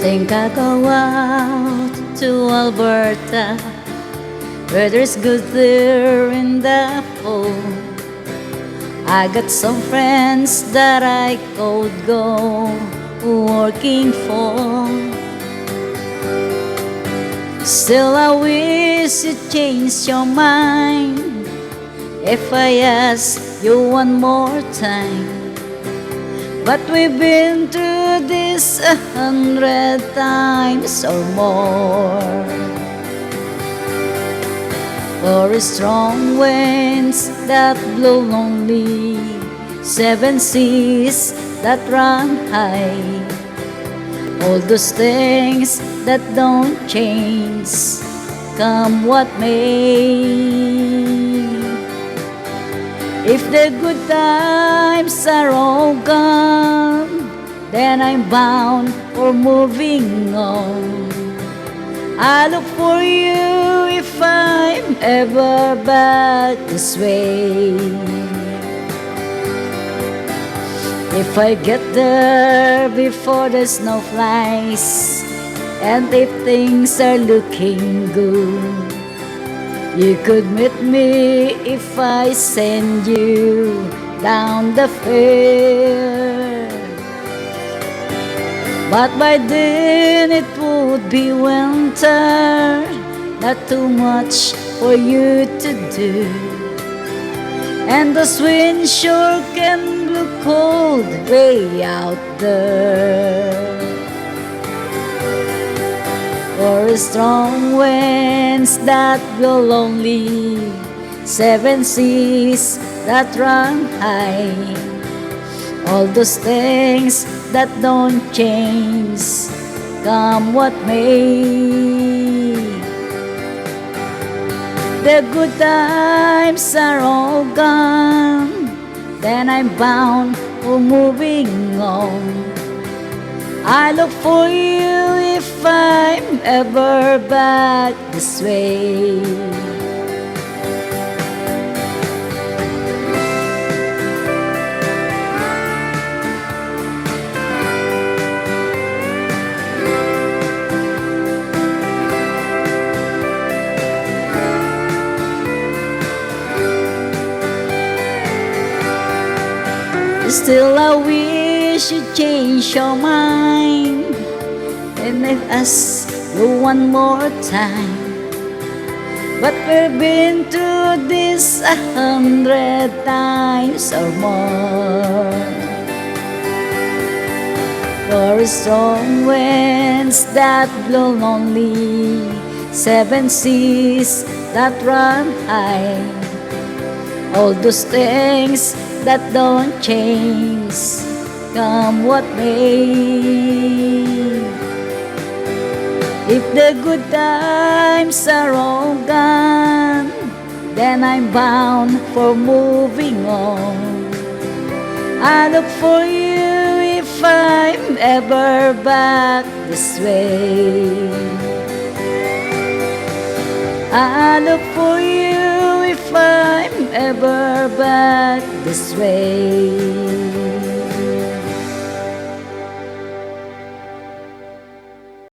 think I'll go out to Alberta, where there's good there in the fall. I got some friends that I could go working for. Still I wish you changed your mind if I ask you one more time. But we've been through this 100 times or more. For strong winds that blow lonely, 7 seas that run high, all those things that don't change, come what may. If the good times are all gone, then I'm bound for moving on. I look for you if I'm ever back this way. If I get there before the snow flies, and if things are looking good, you could meet me if I send you down the fair. But by then it would be winter, not too much for you to do, and the wind sure can blow cold way out there. For strong winds that blow lonely, 7 seas that run high, all those things that don't change, come what may. The good times are all gone, then I'm bound for moving on. I look for you if I'm ever back this way. Still I wish you change your mind, and I've asked you one more time. But we've been through this 100 times or more. For strong winds that blow lonely, 7 seas that run high, all those things that don't change, come what may. If the good times are all gone, then I'm bound for moving on. I look for you if I'm ever back this way. I look for you if I'm ever back this way.